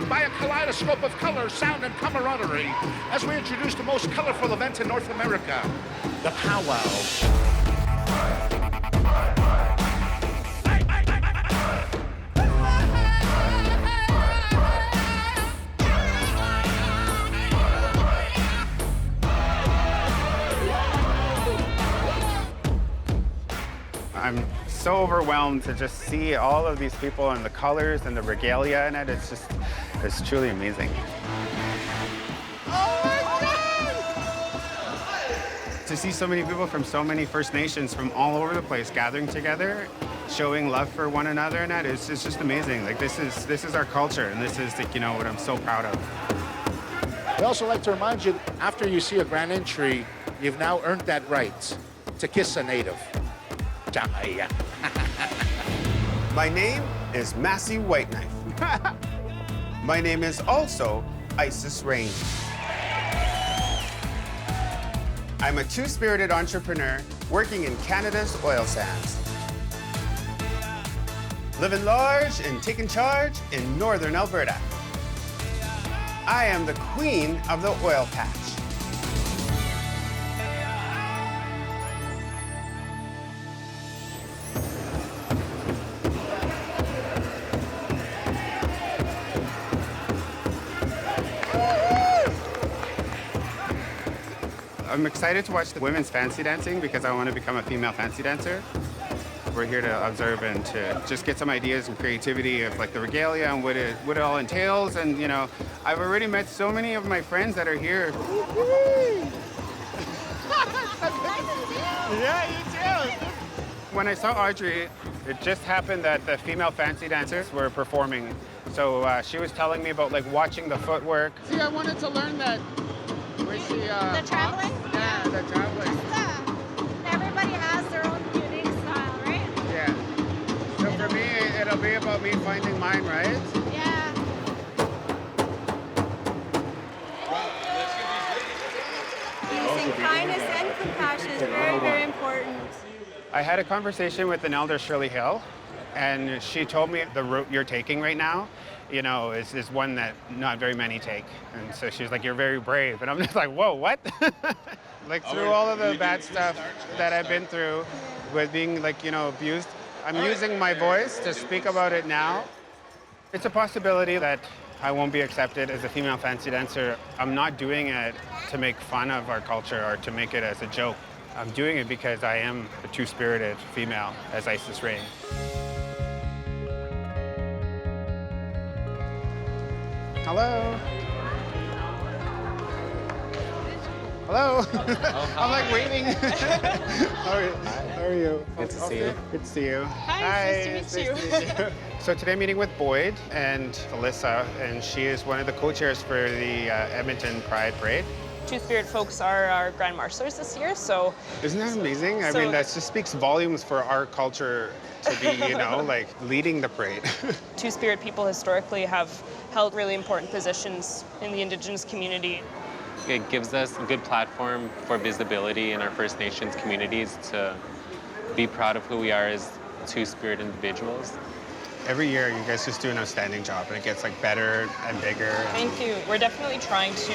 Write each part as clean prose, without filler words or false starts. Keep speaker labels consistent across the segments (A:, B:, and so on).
A: by a kaleidoscope of color, sound, and camaraderie as we introduce the most colorful event in North America, the powwow.
B: I'm so overwhelmed to just see all of these people and the colors and the regalia in it. It's truly amazing. Oh my God! To see so many people from so many First Nations from all over the place gathering together, showing love for one another, and that it's just amazing. Like this is our culture, and this is like, you know, what I'm so proud of.
A: We also like to remind you, after you see a grand entry, you've now earned that right to kiss a native.
C: My name is Massey Whiteknife. My name is also Iceis Rain. I'm a two-spirited entrepreneur working in Canada's oil sands. Living large and taking charge in Northern Alberta. I am the queen of the oil patch.
B: I'm excited to watch the women's fancy dancing because I want to become a female fancy dancer. We're here to observe and to just get some ideas and creativity of like the regalia and what it all entails. And you know, I've already met so many of my friends that are here. Yeah, you too. When I saw Audrey, it just happened that the female fancy dancers were performing. So she was telling me about like watching the footwork. See, I wanted to learn that. Where's the
D: traveling?
B: Yeah, the traveling.
D: Everybody has their own unique style, right?
B: Yeah. So for me, it'll be about me finding mine, right?
D: Yeah. Using kindness and compassion is very, very important.
B: I had a conversation with an elder, Shirley Hill, and she told me the route you're taking right now, you know, is one that not very many take. And so she was like, you're very brave. And I'm just like, whoa, what? Like through all of the bad stuff that I've been through with being like, you know, abused, I'm using my voice to speak about it now. It's a possibility that I won't be accepted as a female fancy dancer. I'm not doing it to make fun of our culture or to make it as a joke. I'm doing it because I am a two-spirited female, as Iceis Rain. Hello. Hello. Oh, I'm like waiting. How are you?
E: Good to see you.
B: Good to see you.
F: Hi, nice to meet you.
B: So today I'm meeting with Boyd and Alyssa, and she is one of the co-chairs for the Edmonton Pride Parade.
F: Two Spirit folks are our Grand Marshals this year, so...
B: Isn't that amazing? I mean, that just speaks volumes for our culture to be, you know, like leading the parade.
F: Two Spirit people historically have held really important positions in the Indigenous community.
E: It gives us a good platform for visibility in our First Nations communities to be proud of who we are as Two Spirit individuals.
B: Every year, you guys just do an outstanding job, and it gets like better and bigger.
F: Thank you. We're definitely trying to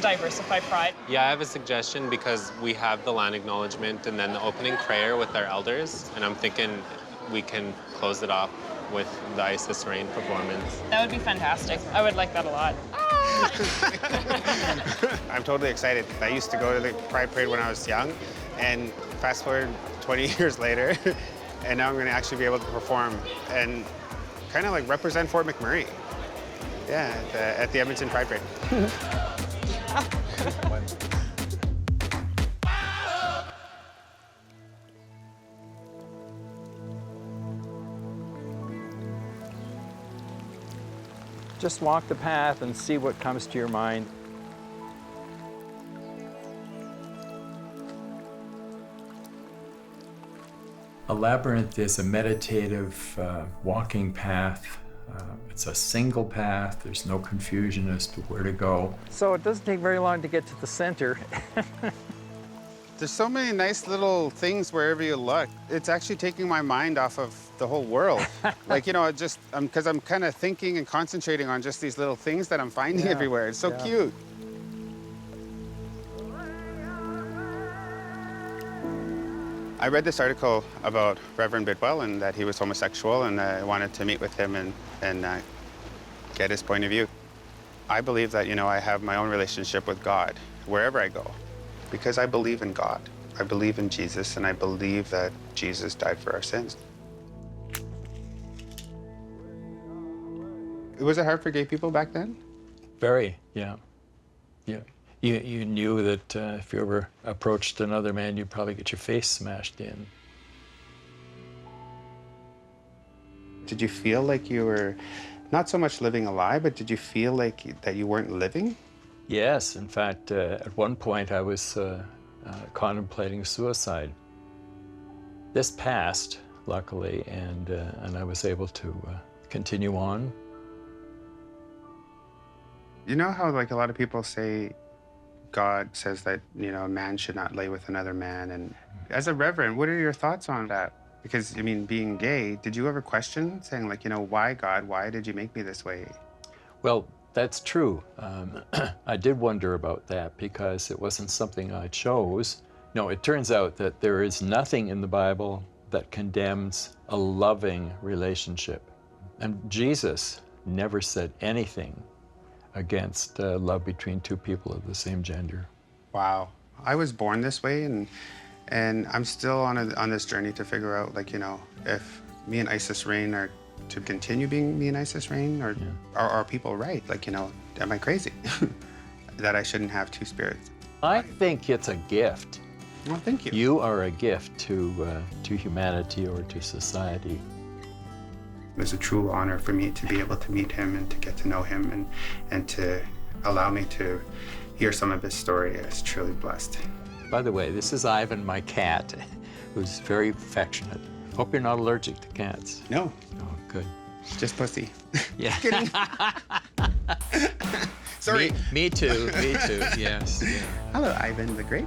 F: diversify Pride.
E: Yeah, I have a suggestion because we have the land acknowledgement and then the opening prayer with our elders, and I'm thinking we can close it off with the Iceis Rain performance.
F: That would be fantastic. I would like that a lot.
B: I'm totally excited. I used to go to the Pride Parade when I was young, and fast forward 20 years later, and now I'm going to actually be able to perform and kind of like represent Fort McMurray. Yeah, at the Edmonton Pride Parade.
G: Just walk the path and see what comes to your mind.
H: A labyrinth is a meditative walking path. It's a single path. There's no confusion as to where to go.
G: So it doesn't take very long to get to the center.
B: There's so many nice little things wherever you look. It's actually taking my mind off of
C: the whole world. Like, you know, because I'm kind of thinking and concentrating on just these little things that I'm finding everywhere. It's so cute. I read this article about Reverend Bidwell and that he was homosexual, and I wanted to meet with him and get his point of view. I believe that, you know, I have my own relationship with God wherever I go because I believe in God. I believe in Jesus, and I believe that Jesus died for our sins. Was it hard for gay people back then?
H: Very, yeah. Yeah. You knew that if you ever approached another man, you'd probably get your face smashed in.
C: Did you feel like you were not so much living a lie, but did you feel like that you weren't living?
H: Yes, in fact, at one point I was contemplating suicide. This passed, luckily, and I was able to continue on.
C: You know how, like, a lot of people say God says that, you know, a man should not lay with another man, and as a reverend, what are your thoughts on that? Because, I mean, being gay, did you ever question, saying, like, you know, why, God, why did you make me this way?
H: Well, that's true. I did wonder about that because it wasn't something I chose. No, it turns out that there is nothing in the Bible that condemns a loving relationship. And Jesus never said anything against love between two people of the same gender.
C: Wow. I was born this way, and I'm still on this journey to figure out, like, you know, if me and Iceis Rain are to continue being me and Iceis Rain, or are people right? Like, you know, am I crazy that I shouldn't have two spirits?
H: I think it's a gift.
C: Well, thank you.
H: You are a gift to humanity or to society.
C: It was a true honor for me to be able to meet him and to get to know him and to allow me to hear some of his story. I was truly blessed.
H: By the way, this is Ivan, my cat, who's very affectionate. Hope you're not allergic to cats.
C: No.
H: Oh, good.
C: Just pussy.
H: Yeah.
C: Kidding. Sorry.
H: Me too, yes. Yeah.
C: Hello, Ivan the Great.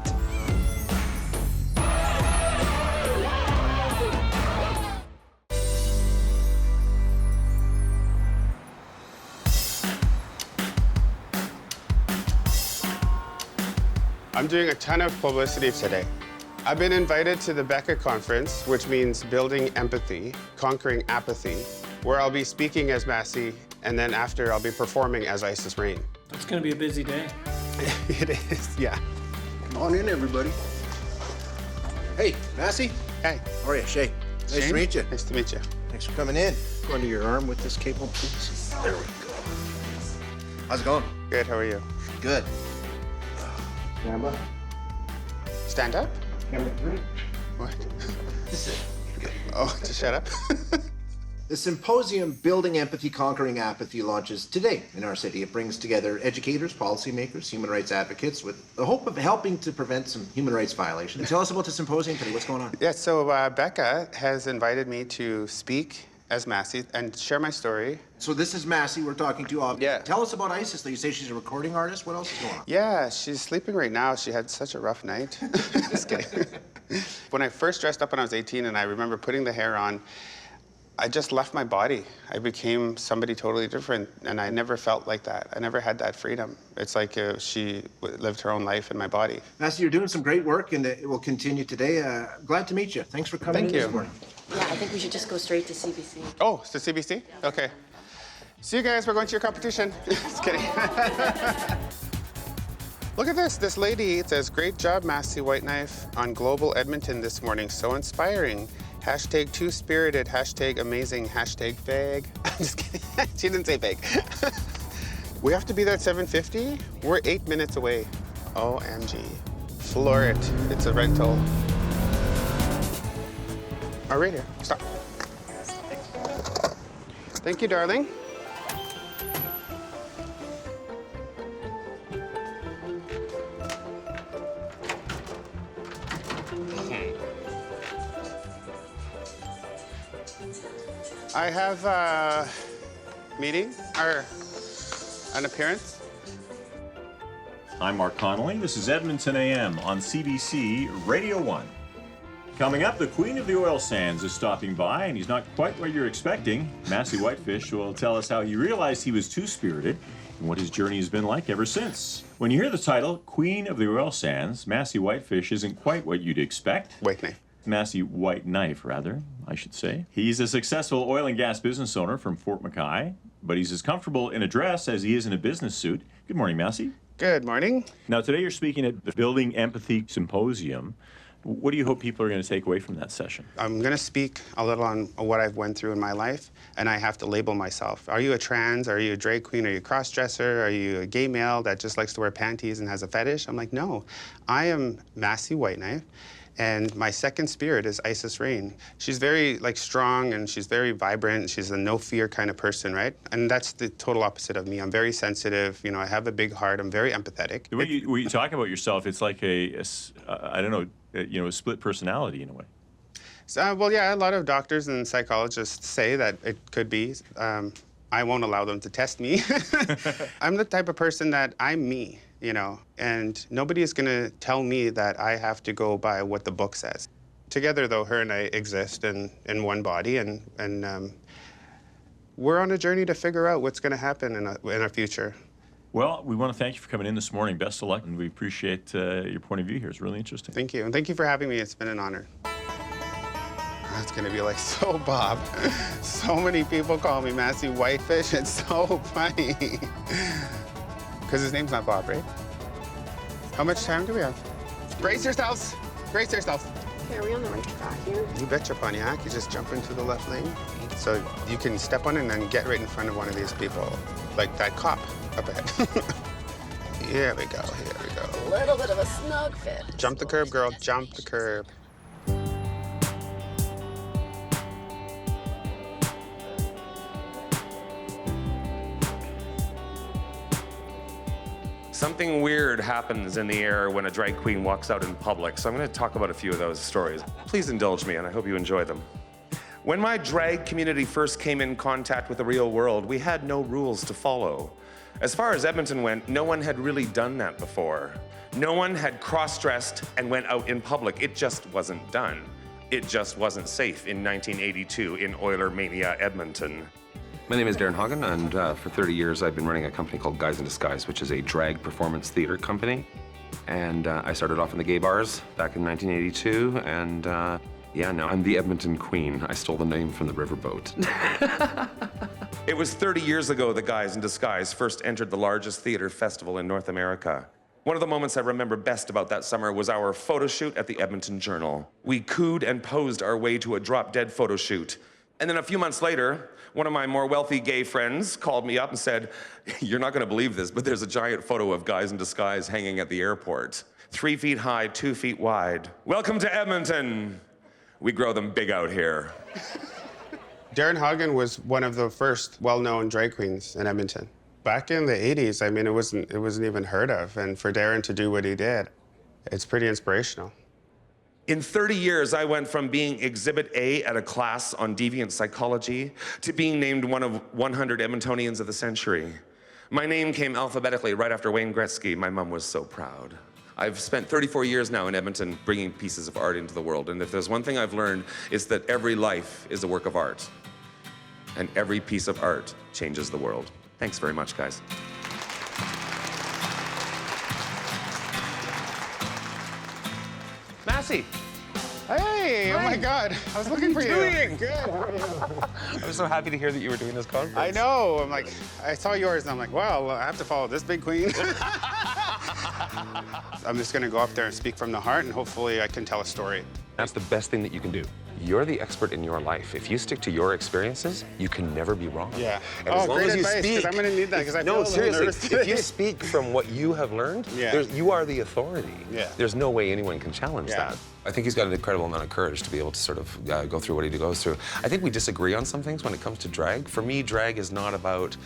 C: I'm doing a ton of publicity today. I've been invited to the BECA conference, which means Building Empathy, Conquering Apathy, where I'll be speaking as Massey, and then after I'll be performing as Iceis Rain.
I: It's gonna be a busy day.
C: It is, yeah.
J: Come on in, everybody. Hey, Massey.
C: Hey.
J: How are you, Shay? Nice
C: Shane?
J: to meet you.
C: Nice to meet you.
J: Thanks for coming in. Go under your arm with this cable, please. There we go. How's it going?
C: Good, how are you?
J: Good. Stand up.
C: Stand up?
J: Camera 3.
C: What?
J: This is it. Good.
C: Oh, just shut up.
J: The symposium Building Empathy Conquering Apathy launches today in our city. It brings together educators, policymakers, human rights advocates with the hope of helping to prevent some human rights violations. Tell us about the symposium today. What's going on?
C: Yeah, so BECA has invited me to speak as Massey and share my story.
J: So this is Massey we're talking to.
C: Yeah.
J: Tell us about Iceis, though. You say she's a recording artist. What else is going on?
C: Yeah, she's sleeping right now. She had such a rough night. Just kidding. When I first dressed up when I was 18 and I remember putting the hair on, I just left my body. I became somebody totally different, and I never felt like that. I never had that freedom. It's like she lived her own life in my body.
J: Massey, you're doing some great work, and it will continue today. Glad to meet you. Thanks for coming in this morning.
K: Yeah, I think we should just go straight to CBC.
C: Oh, it's the CBC? Okay. See you guys. We're going to your competition. Just kidding. Look at this. This lady says, "Great job, Massey Whiteknife, on Global Edmonton this morning. So inspiring. Hashtag Two Spirited, hashtag amazing, hashtag vague." I'm just kidding. She didn't say vague. We have to be there at 7:50. We're 8 minutes away. OMG. Floor it. It's a rental. Oh, right here. Stop. Thank you, darling. I have a meeting, or an appearance.
L: I'm Mark Connolly. This is Edmonton AM on CBC Radio 1.
I: Coming up, the Queen of the Oil Sands is stopping by, and he's not quite what you're expecting. Massey Whitefish will tell us how he realized he was two-spirited and what his journey has been like ever since. When you hear the title, Queen of the Oil Sands, Massey Whitefish isn't quite what you'd expect.
C: Whiteknife.
I: Massey Whiteknife, rather, I should say. He's a successful oil and gas business owner from Fort McMurray, but he's as comfortable in a dress as he is in a business suit. Good morning, Massey.
C: Good morning.
I: Now, today you're speaking at the Building Empathy Symposium. What do you hope people are going to take away from that session?
C: I'm going to speak a little on what I've went through in my life, and I have to label myself. Are you a trans? Are you a drag queen? Are you a cross-dresser? Are you a gay male that just likes to wear panties and has a fetish? I'm like, no. I am Massey Whiteknife, and my second spirit is Iceis Rain. She's very, strong, and she's very vibrant. She's a no-fear kind of person, right? And that's the total opposite of me. I'm very sensitive. You know, I have a big heart. I'm very empathetic.
I: The way you talk about yourself, it's like I don't know, a split personality in a way.
C: So, well, yeah, a lot of doctors and psychologists say that it could be. I won't allow them to test me. I'm the type of person that I'm me, you know, and nobody is going to tell me that I have to go by what the book says. Together, though, her and I exist in one body, and we're on a journey to figure out what's going to happen in our future.
I: Well, we want to thank you for coming in this morning. Best of luck, and we appreciate your point of view here. It's really interesting.
C: Thank you, and thank you for having me. It's been an honor. It's gonna be like so Bob. So many people call me Massey Whitefish. It's so funny. Because his name's not Bob, right? How much time do we have? Brace yourselves. Brace yourselves.
D: Okay, are we on the right track here?
C: You betcha, Pontiac. You just jump into the left lane. So you can step on it and then get right in front of one of these people. Like that cop up ahead. Here we go, here we go.
K: A little bit of a snug fit.
C: Jump the curb, girl, jump the curb.
L: Something weird happens in the air when a drag queen walks out in public, so I'm going to talk about a few of those stories. Please indulge me, and I hope you enjoy them. When my drag community first came in contact with the real world, we had no rules to follow. As far as Edmonton went, no one had really done that before. No one had cross-dressed and went out in public. It just wasn't done. It just wasn't safe in 1982 in Oiler Mania, Edmonton.
M: My name is Darren Hagen, and for 30 years I've been running a company called Guys in Disguise, which is a drag performance theater company. And I started off in the gay bars back in 1982, and yeah, now I'm the Edmonton Queen. I stole the name from the riverboat.
L: It was 30 years ago that Guys in Disguise first entered the largest theater festival in North America. One of the moments I remember best about that summer was our photo shoot at the Edmonton Journal. We cooed and posed our way to a drop-dead photo shoot. And then a few months later, one of my more wealthy gay friends called me up and said, "You're not gonna believe this, but there's a giant photo of Guys in Disguise hanging at the airport. 3 feet high, 2 feet wide. Welcome to Edmonton. We grow them big out here."
C: Darren Hagen was one of the first well-known drag queens in Edmonton. Back in the 80s, I mean, it wasn't even heard of. And for Darren to do what he did, it's pretty inspirational.
L: In 30 years, I went from being Exhibit A at a class on deviant psychology to being named one of 100 Edmontonians of the century. My name came alphabetically right after Wayne Gretzky. My mom was so proud. I've spent 34 years now in Edmonton bringing pieces of art into the world, and if there's one thing I've learned, it's that every life is a work of art, and every piece of art changes the world. Thanks very much, guys. Massey.
C: Hey, oh my God, I was looking for you. Good.
L: I was so happy to hear that you were doing this conference.
C: I know, I'm like, I saw yours and I'm like, well, I have to follow this big queen. I'm just gonna go up there and speak from the heart and hopefully I can tell a story.
M: That's the best thing that you can do. You're the expert in your life. If you stick to your experiences, you can never be wrong.
C: Yeah.
M: And as long
C: great
M: as you
C: advice,
M: speak,
C: because I'm gonna need that because I feel
M: no,
C: a little
M: seriously,
C: nervous
M: if you speak from what you have learned, you are the authority.
C: Yeah.
M: There's no way anyone can challenge that. I think he's got an incredible amount of courage to be able to sort of go through what he goes through. I think we disagree on some things when it comes to drag. For me, drag is not about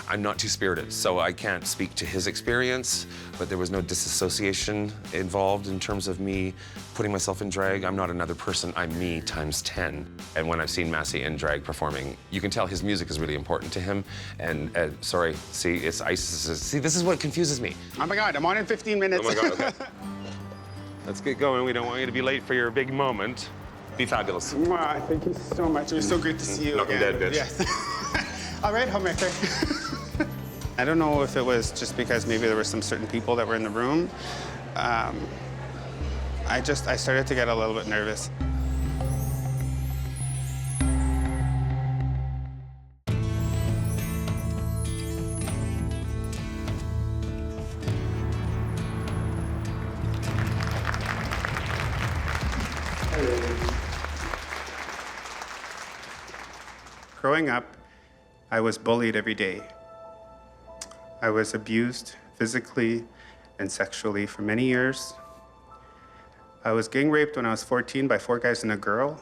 M: I'm not two-spirited, so I can't speak to his experience, but there was no disassociation involved in terms of me putting myself in drag. I'm not another person, I'm me times 10. And when I've seen Massey in drag performing, you can tell his music is really important to him. And sorry, see, it's Iceis. See, this is what confuses me.
C: Oh my God, I'm on in 15 minutes.
M: Oh my God, okay.
C: Let's get going. We don't want you to be late for your big moment.
M: Be fabulous.
C: Mwah, thank you so much. It was so great to see you
M: Knock 'em
C: again.
M: dead, bitch.
C: Yes. All right, homemaker. I don't know if it was just because maybe there were some certain people that were in the room. I started to get a little bit nervous. Growing up, I was bullied every day. I was abused physically and sexually for many years. I was gang raped when I was 14 by 4 guys and a girl.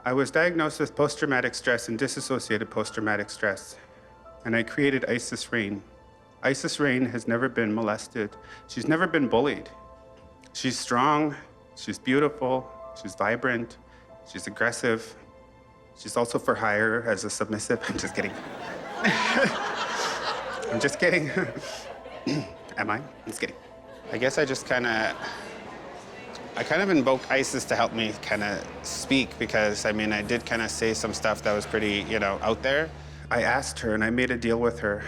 C: I was diagnosed with post-traumatic stress and disassociated post-traumatic stress, and I created Iceis Rain. Iceis Rain has never been molested. She's never been bullied. She's strong, she's beautiful, she's vibrant, she's aggressive. She's also for hire as a submissive. I'm just kidding. I'm just kidding. Am I? I'm just kidding. I guess I kind of invoked Iceis to help me kind of speak because, I mean, I did kind of say some stuff that was pretty, out there. I asked her and I made a deal with her.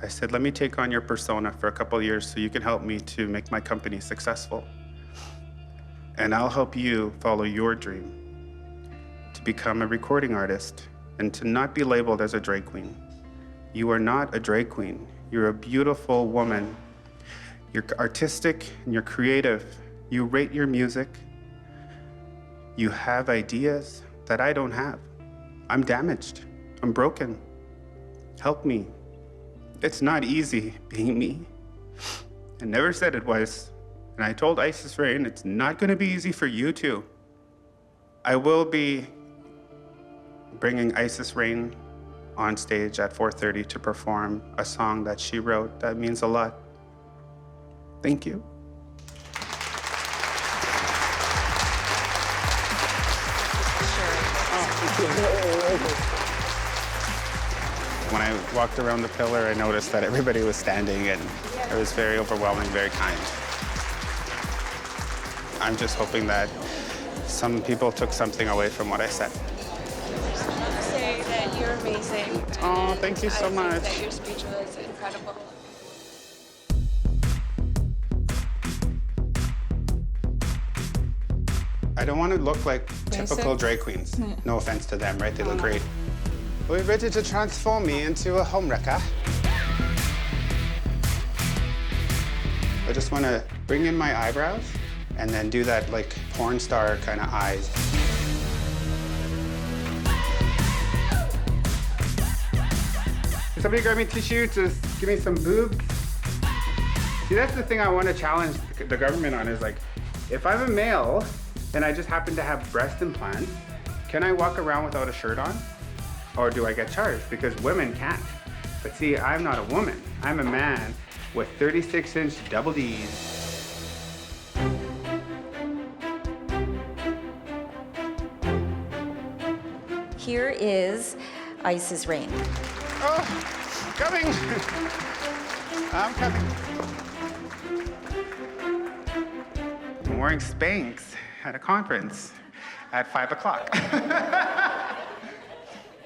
C: I said, let me take on your persona for a couple years so you can help me to make my company successful. And I'll help you follow your dream to become a recording artist and to not be labeled as a drag queen. You are not a drag queen. You're a beautiful woman. You're artistic and you're creative. You rate your music. You have ideas that I don't have. I'm damaged. I'm broken. Help me. It's not easy being me. I never said it was. And I told Iceis Rain, it's not going to be easy for you too. I will be bringing Iceis Rain on stage at 4:30 to perform a song that she wrote that means a lot. Thank you. When I walked around the pillar, I noticed that everybody was standing, and it was very overwhelming, very kind. I'm just hoping that some people took something away from what I said.
D: Say that you're amazing.
C: Oh, thank you so much.
D: I think that your speech was incredible.
C: I don't want to look like typical drag queens. No offense to them, right? They look great. Are we ready to transform me into a homewrecker? I just want to bring in my eyebrows and then do that like porn star kind of eyes. Can somebody grab me a tissue to give me some boobs? See, that's the thing I want to challenge the government on is like, if I'm a male and I just happen to have breast implants, can I walk around without a shirt on? Or do I get charged? Because women can't. But see, I'm not a woman. I'm a man with 36-inch double Ds.
K: Here is Iceis Rain.
C: Oh, coming. I'm coming. I'm wearing Spanx at a conference at 5 o'clock.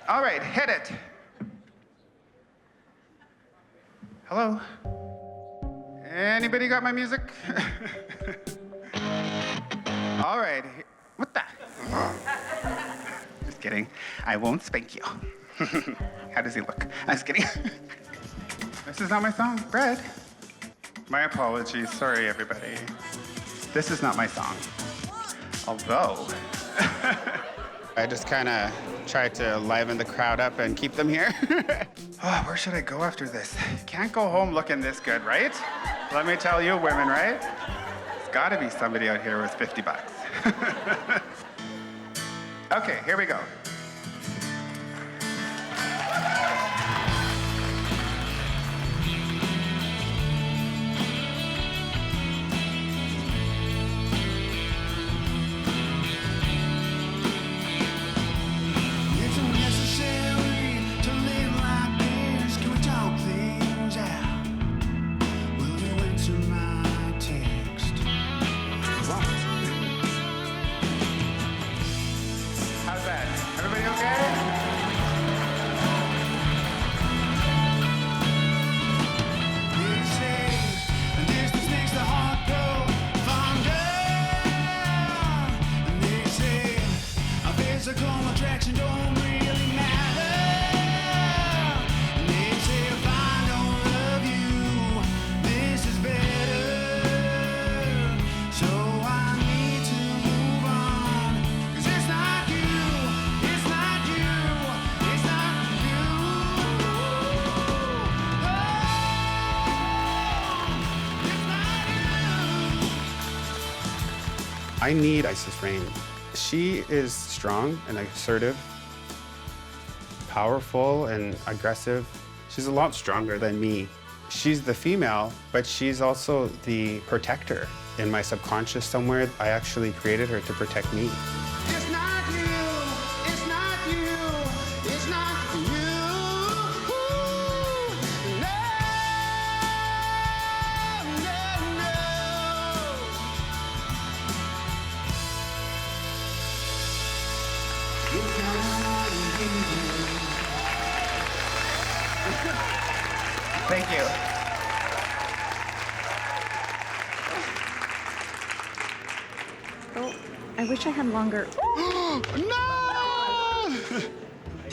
C: All right, hit it. Hello? Anybody got my music? All right, what the? Just kidding. I won't spank you. How does he look? I'm just kidding. This is not my song, Brad. My apologies, sorry everybody. This is not my song. Although, I just kind of tried to liven the crowd up and keep them here. Oh, where should I go after this? Can't go home looking this good, right? Let me tell you, women, right? There's gotta be somebody out here with 50 bucks. Okay, here we go.
N: Text
C: I need Iceis Rain. She is strong and assertive, powerful and aggressive. She's a lot stronger than me. She's the female, but she's also the protector. In my subconscious somewhere, I actually created her to protect me.
N: It's not you, it's not you, it's not you. No, no, no.
B: Thank you.
K: Oh, I wish I had longer.
C: No!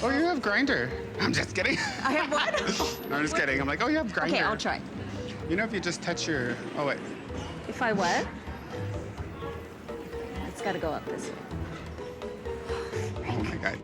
C: Oh, you have grinder. I'm just kidding.
K: I have what?
C: No, I'm just kidding. I'm like, oh, you have grinder.
K: Okay, I'll try.
C: You know, if you just touch your, oh wait.
K: If I what? It's got to go up this way.
C: Oh my God.